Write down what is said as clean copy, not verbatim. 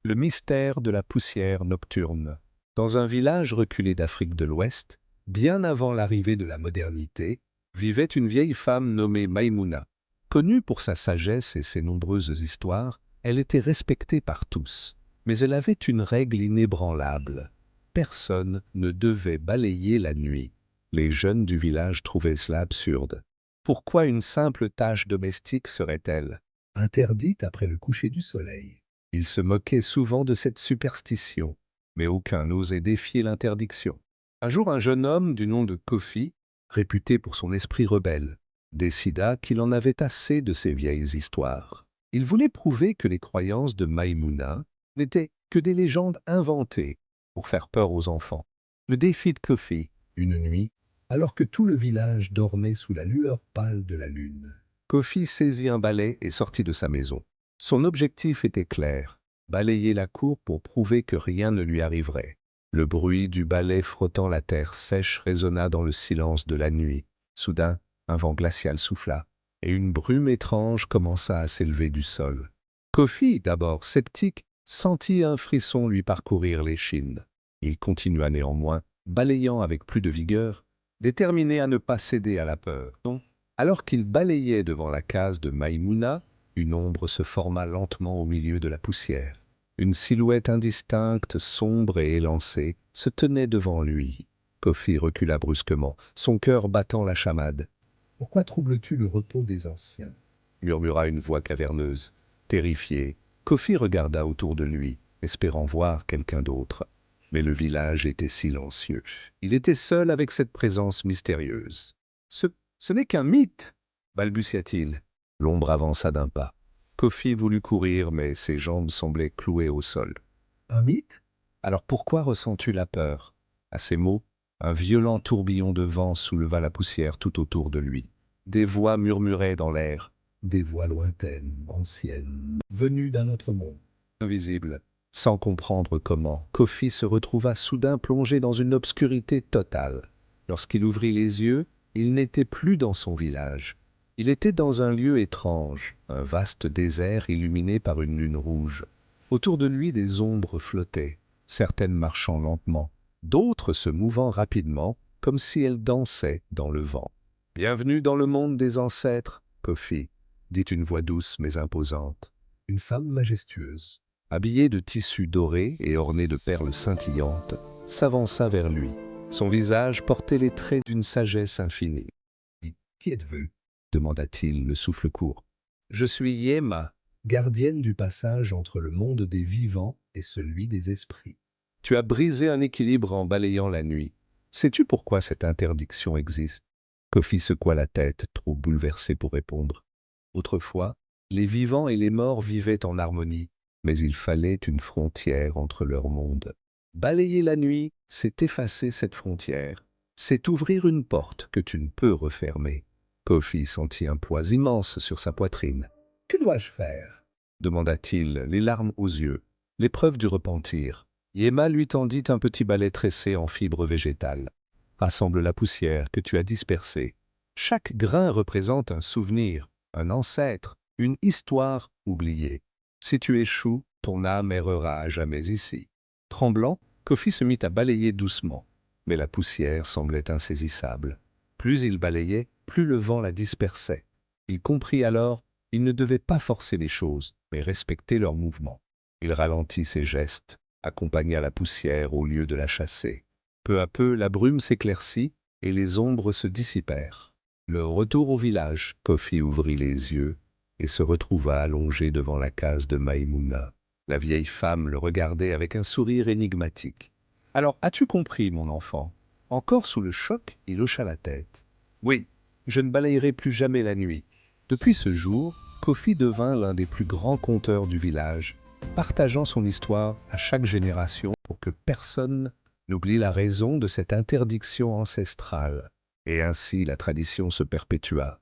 Le mystère de la poussière nocturne. Dans un village reculé d'Afrique de l'Ouest, bien avant l'arrivée de la modernité, vivait une vieille femme nommée Maïmouna. Connue pour sa sagesse et ses nombreuses histoires, elle était respectée par tous. Mais elle avait une règle inébranlable. Personne ne devait balayer la nuit. Les jeunes du village trouvaient cela absurde. Pourquoi une simple tâche domestique serait-elle interdite après le coucher du soleil? Ils se moquaient souvent de cette superstition, mais aucun n'osait défier l'interdiction. Un jour, un jeune homme du nom de Kofi, réputé pour son esprit rebelle, décida qu'il en avait assez de ces vieilles histoires. Il voulait prouver que les croyances de Maïmouna n'étaient que des légendes inventées pour faire peur aux enfants. Le défi de Kofi, une nuit, alors que tout le village dormait sous la lueur pâle de la lune. Kofi saisit un balai et sortit de sa maison. Son objectif était clair, balayer la cour pour prouver que rien ne lui arriverait. Le bruit du balai frottant la terre sèche résonna dans le silence de la nuit. Soudain, un vent glacial souffla, et une brume étrange commença à s'élever du sol. Kofi, d'abord sceptique, sentit un frisson lui parcourir l'échine. Il continua néanmoins, balayant avec plus de vigueur, déterminé à ne pas céder à la peur. Alors qu'il balayait devant la case de Maïmouna, une ombre se forma lentement au milieu de la poussière. Une silhouette indistincte, sombre et élancée, se tenait devant lui. Kofi recula brusquement, son cœur battant la chamade. « Pourquoi troubles-tu le repos des anciens » murmura une voix caverneuse. Terrifié, Kofi regarda autour de lui, espérant voir quelqu'un d'autre. Mais le village était silencieux. Il était seul avec cette présence mystérieuse. « Ce n'est qu'un mythe !» balbutia-t-il. L'ombre avança d'un pas. Kofi voulut courir, mais ses jambes semblaient clouées au sol. « Un mythe? Alors pourquoi ressens-tu la peur ?» À ces mots, un violent tourbillon de vent souleva la poussière tout autour de lui. Des voix murmuraient dans l'air, des voix lointaines, anciennes, venues d'un autre monde. Invisible. Sans comprendre comment, Kofi se retrouva soudain plongé dans une obscurité totale. Lorsqu'il ouvrit les yeux, il n'était plus dans son village. Il était dans un lieu étrange, un vaste désert illuminé par une lune rouge. Autour de lui, des ombres flottaient, certaines marchant lentement, d'autres se mouvant rapidement, comme si elles dansaient dans le vent. « Bienvenue dans le monde des ancêtres, Kofi », dit une voix douce mais imposante. Une femme majestueuse, habillée de tissus dorés et ornée de perles scintillantes, s'avança vers lui. Son visage portait les traits d'une sagesse infinie. « Qui êtes-vous » demanda-t-il, le souffle court. « Je suis Yema, gardienne du passage entre le monde des vivants et celui des esprits. Tu as brisé un équilibre en balayant la nuit. Sais-tu pourquoi cette interdiction existe ?» Kofi secoua la tête, trop bouleversé pour répondre. Autrefois, les vivants et les morts vivaient en harmonie, mais il fallait une frontière entre leurs mondes. Balayer la nuit, c'est effacer cette frontière. C'est ouvrir une porte que tu ne peux refermer. Kofi sentit un poids immense sur sa poitrine. « Que dois-je faire » demanda-t-il, les larmes aux yeux. L'épreuve du repentir. Yema lui tendit un petit balai tressé en fibres végétales. « Rassemble la poussière que tu as dispersée. Chaque grain représente un souvenir, un ancêtre, une histoire oubliée. Si tu échoues, ton âme errera à jamais ici. » Tremblant, Kofi se mit à balayer doucement, mais la poussière semblait insaisissable. Plus il balayait, plus le vent la dispersait. Il comprit alors, il ne devait pas forcer les choses, mais respecter leur mouvement. Il ralentit ses gestes, accompagna la poussière au lieu de la chasser. Peu à peu, la brume s'éclaircit et les ombres se dissipèrent. Le retour au village, Kofi ouvrit les yeux et se retrouva allongé devant la case de Maïmouna. La vieille femme le regardait avec un sourire énigmatique. « Alors, as-tu compris, mon enfant ?» Encore sous le choc, il hocha la tête. « Oui, je ne balayerai plus jamais la nuit. » Depuis ce jour, Kofi devint l'un des plus grands conteurs du village, partageant son histoire à chaque génération pour que personne n'oublie la raison de cette interdiction ancestrale. Et ainsi la tradition se perpétua.